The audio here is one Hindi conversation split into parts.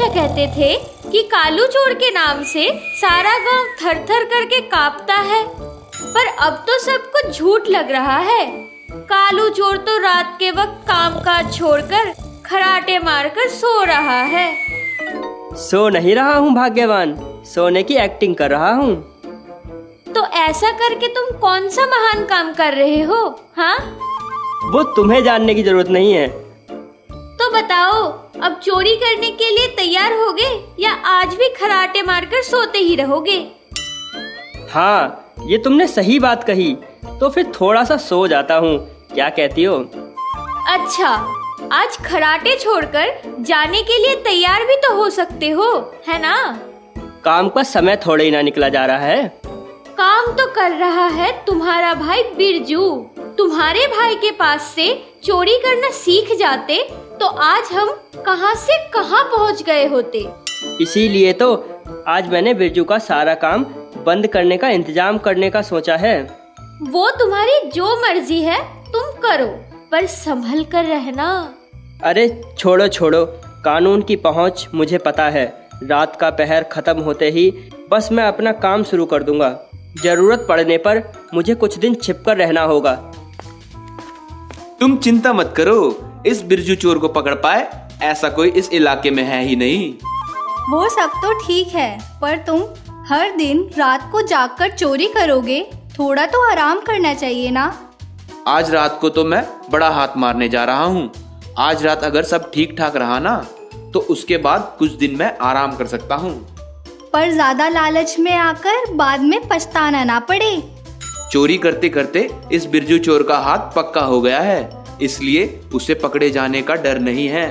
हमेशा कहते थे कि कालू चोर के नाम से सारा गांव थर-थर करके कांपता है, पर अब तो सब कुछ झूठ लग रहा है। कालू चोर तो रात के वक्त कामकाज छोड़कर खराटे मारकर सो रहा है। सो नहीं रहा हूँ भाग्यवान, सोने की एक्टिंग कर रहा हूँ। तो ऐसा करके तुम कौन सा महान काम कर रहे हो? हाँ, वो तुम्हें जानने की जरूरत नहीं है। तो बताओ, अब चोरी करने के लिए तैयार होगे या आज भी खराटे मारकर सोते ही रहोगे? हाँ, ये तुमने सही बात कही, तो फिर थोड़ा सा सो जाता हूँ, क्या कहती हो? अच्छा, आज खराटे छोड़कर जाने के लिए तैयार भी तो हो सकते हो, है ना? काम का समय थोड़े ही ना निकला जा रहा है। काम तो कर रहा है तुम्हारा भाई बिरजू। तुम्हारे भाई के पास से चोरी करना सीख जाते तो आज हम कहां से कहां पहुंच गए होते। इसीलिए तो आज मैंने बिरजू का सारा काम बंद करने का इंतजाम करने का सोचा है। वो तुम्हारी जो मर्जी है तुम करो, पर संभल कर रहना। अरे छोड़ो छोड़ो, कानून की पहुंच मुझे पता है। रात का पहर खत्म होते ही बस मैं अपना काम शुरू कर दूंगा। जरूरत पड़ने पर मुझे कुछ दिन छिपकर रहना होगा। तुम चिंता मत करो, इस बिरजू चोर को पकड़ पाए ऐसा कोई इस इलाके में है ही नहीं। वो सब तो ठीक है, पर तुम हर दिन रात को जागकर चोरी करोगे, थोड़ा तो आराम करना चाहिए ना। आज रात को तो मैं बड़ा हाथ मारने जा रहा हूँ। आज रात अगर सब ठीक ठाक रहा ना, तो उसके बाद कुछ दिन मैं आराम कर सकता हूँ। पर ज्यादा लालच में आकर बाद में पछताना ना पड़े। चोरी करते करते इस बिरजू चोर का हाथ पक्का हो गया है, इसलिए उसे पकड़े जाने का डर नहीं है।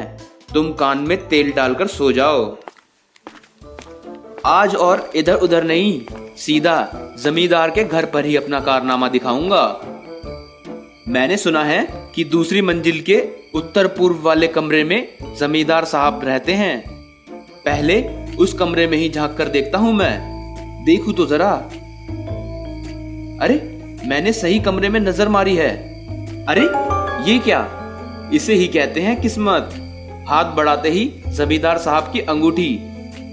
तुम कान में तेल डालकर सो जाओ। आज और इधर उधर नहीं, सीधा जमींदार के घर पर ही अपना कारनामा दिखाऊंगा। मैंने सुना है कि दूसरी मंजिल के उत्तर पूर्व वाले कमरे में जमींदार साहब रहते हैं। पहले उस कमरे में ही झांक कर देखता हूं मैं। देखूं तो जरा। अरे, मैंने सही कमरे में नजर मारी है। अरे, ये क्या? इसे ही कहते हैं किस्मत। हाथ बढ़ाते ही जमींदार साहब की अंगूठी।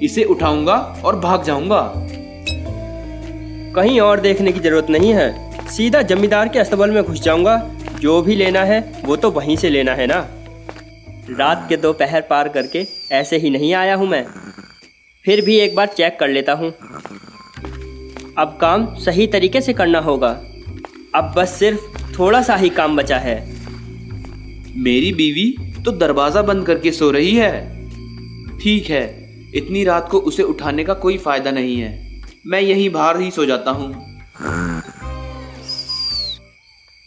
इसे उठाऊंगा और भाग जाऊंगा। कहीं और देखने की जरूरत नहीं है, सीधा जमींदार के अस्तबल में घुस जाऊंगा। जो भी लेना है वो तो वहीं से लेना है ना। रात के 2 पहर पार करके ऐसे ही नहीं आया हूं मैं। फिर भी एक बार चेक कर लेता हूं। अब काम सही तरीके से करना होगा। अब बस सिर्फ थोड़ा सा ही काम बचा है। मेरी बीवी तो दरवाजा बंद करके सो रही है। ठीक है, इतनी रात को उसे उठाने का कोई फायदा नहीं है। मैं यहीं बाहर ही सो जाता हूँ।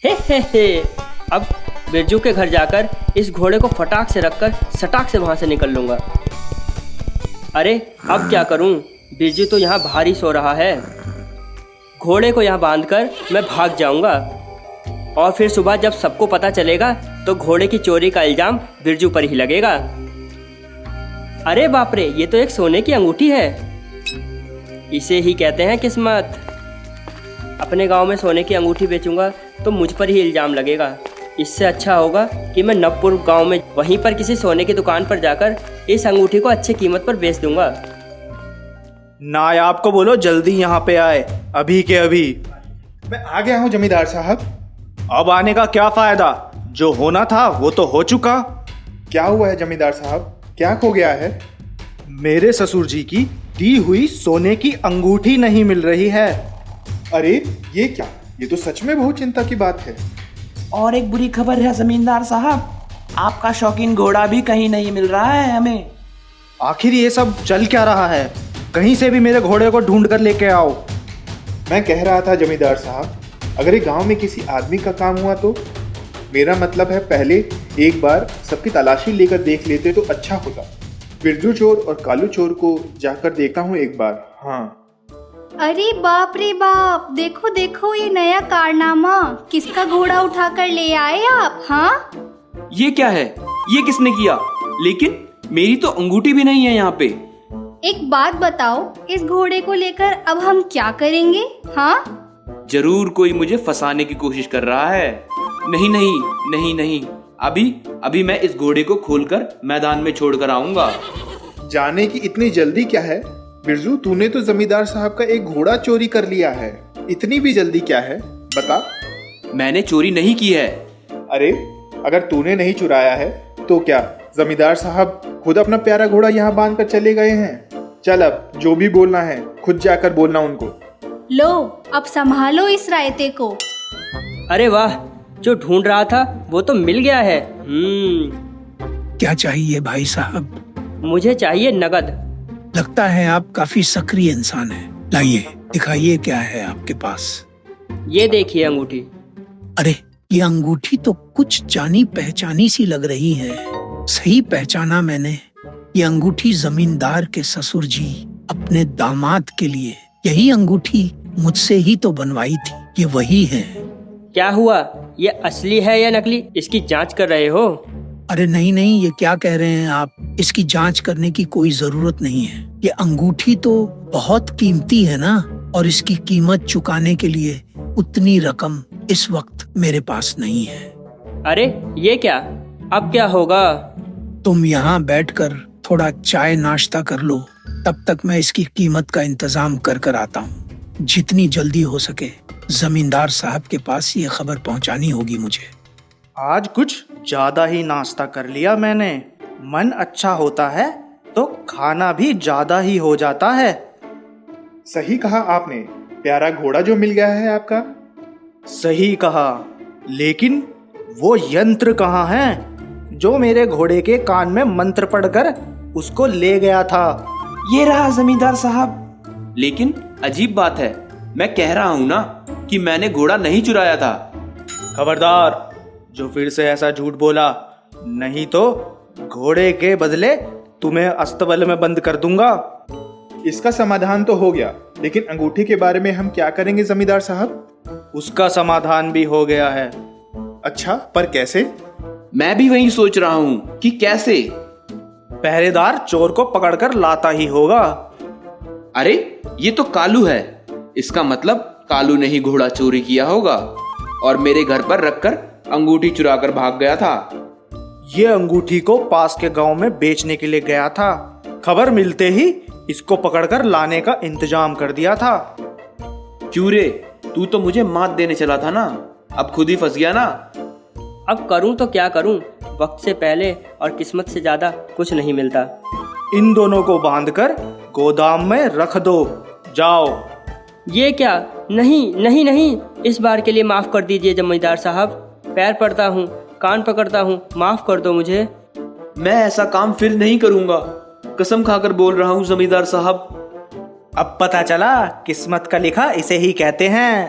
हे। अब बिरजू के घर जाकर इस घोड़े को फटाक से रखकर सटाक से वहां से निकल लूंगा। अरे, अब क्या करूं? बिरजू तो यहाँ बाहर ही सो रहा है। घोड़े को यहाँ बांधकर मैं भाग जाऊंगा और फिर सुबह जब सबको पता चलेगा तो घोड़े की चोरी का इल्जाम बिरजू पर ही लगेगा। अरे बाप रे, ये तो एक सोने की अंगूठी है। इसे ही कहते हैं किस्मत। अपने गांव में सोने की अंगूठी बेचूंगा तो मुझ पर ही इल्जाम लगेगा। इससे अच्छा होगा कि मैं नवपुर गांव में वहीं पर किसी सोने की दुकान पर जाकर इस अंगूठी को अच्छी कीमत पर बेच दूंगा। नायाब को बोलो जल्दी यहाँ पे आए, अभी के अभी। मैं आ गया हूँ जमींदार साहब। अब आने का क्या फायदा? जो होना था वो तो हो चुका। क्या हुआ है जमींदार साहब? क्या खो गया है? मेरे ससुर जी की दी हुई सोने की अंगूठी नहीं मिल रही है। अरे, ये क्या? ये तो सच में बहुत चिंता की बात है। और एक बुरी खबर है जमींदार साहब, आपका शौकीन घोड़ा भी कहीं नहीं मिल रहा है हमें। आखिर ये सब चल क्या रहा है? कहीं से भी मेरे घोड़े को ढूंढ कर लेके आओ। मैं कह रहा था जमींदार साहब, अगर ये गांव में किसी आदमी का काम हुआ तो? मेरा मतलब है पहले एक बार सबकी तलाशी लेकर देख लेते तो अच्छा होता। बिरजू चोर और कालू चोर को जाकर देखता हूँ एक बार। हाँ। अरे बाप रे बाप, देखो देखो ये नया कारनामा। किसका घोड़ा उठाकर ले आए आप? हाँ, ये क्या है? ये किसने किया? लेकिन मेरी तो अंगूठी भी नहीं है यहाँ पे। एक बात बताओ, इस घोड़े को लेकर अब हम क्या करेंगे? हाँ, जरूर कोई मुझे फंसाने की कोशिश कर रहा है। नहीं नहीं नहीं नहीं, अभी मैं इस घोड़े को खोलकर मैदान में छोड़कर आऊंगा। जाने की इतनी जल्दी क्या है? बिरजू, तूने तो जमींदार साहब का एक घोड़ा चोरी कर लिया है। इतनी भी जल्दी क्या है, बता। मैंने चोरी नहीं की है। अरे, अगर तूने नहीं चुराया है तो क्या जमींदार साहब खुद अपना प्यारा घोड़ा यहाँ बांध कर चले गए हैं? चल, अब जो भी बोलना है खुद जाकर बोलना उनको। लो, अब संभालो इस रायते को। अरे वाह, जो ढूंढ रहा था वो तो मिल गया है। क्या चाहिए भाई साहब? मुझे चाहिए नगद। लगता है आप काफी सक्रिय इंसान हैं। लाइए, दिखाइए क्या है आपके पास। ये देखिए अंगूठी। अरे, ये अंगूठी तो कुछ जानी पहचानी सी लग रही है। सही पहचाना मैंने। ये अंगूठी जमींदार के ससुर जी अपने दामाद के लिए यही अंगूठी मुझसे ही तो बनवाई थी। ये वही है। क्या हुआ, ये असली है या नकली? इसकी जांच कर रहे हो? अरे नहीं नहीं, ये क्या कह रहे हैं आप? इसकी जांच करने की कोई जरूरत नहीं है। ये अंगूठी तो बहुत कीमती है ना, और इसकी कीमत चुकाने के लिए उतनी रकम इस वक्त मेरे पास नहीं है। अरे ये क्या, अब क्या होगा? तुम यहाँ बैठकर थोड़ा चाय नाश्ता कर लो, तब तक मैं इसकी कीमत का इंतजाम कर आता हूँ। जितनी जल्दी हो सके जमींदार साहब के पास ये खबर पहुँचानी होगी मुझे। आज कुछ ज्यादा ही नाश्ता कर लिया मैंने। मन अच्छा होता है तो खाना भी ज्यादा ही हो जाता है। सही कहा आपने। प्यारा घोड़ा जो मिल गया है आपका। सही कहा, लेकिन वो यंत्र कहाँ है जो मेरे घोड़े के कान में मंत्र पढ़कर उसको ले गया था? ये रहा जमींदार साहब। लेकिन अजीब बात है, मैं कह रहा हूँ ना कि मैंने घोड़ा नहीं चुराया था। खबरदार, जो फिर से ऐसा झूठ बोला, नहीं तो घोड़े के बदले तुम्हें अस्तबल में बंद कर दूंगा। इसका समाधान तो हो गया, लेकिन अंगूठी के बारे में हम क्या करेंगे जमींदार साहब? उसका समाधान भी हो गया है। अच्छा, पर कैसे? मैं भी वही सोच रहा हूँ कि कैसे। पहरेदार चोर को पकड़कर लाता ही होगा। अरे, ये तो कालू है। इसका मतलब कालू ने ही घोड़ा चोरी किया होगा और मेरे घर पर रखकर अंगूठी चुराकर भाग गया था। ये अंगूठी को पास के गांव में बेचने के लिए गया था। खबर मिलते ही इसको पकड़कर लाने का इंतजाम कर दिया था। चूरे, तू तो मुझे मात देने चला था ना, अब खुद ही फंस गया ना। अब करूं तो क्या करूं? वक्त से पहले और किस्मत से ज्यादा कुछ नहीं मिलता। इन दोनों को बांधकर गोदाम में रख दो। जाओ। ये क्या? नहीं नहीं नहीं, इस बार के लिए माफ कर दीजिए जमींदार साहब। पैर पड़ता हूँ, कान पकड़ता हूँ, माफ कर दो मुझे। मैं ऐसा काम फिर नहीं करूंगा, कसम खाकर बोल रहा हूँ जमींदार साहब। अब पता चला, किस्मत का लिखा इसे ही कहते हैं।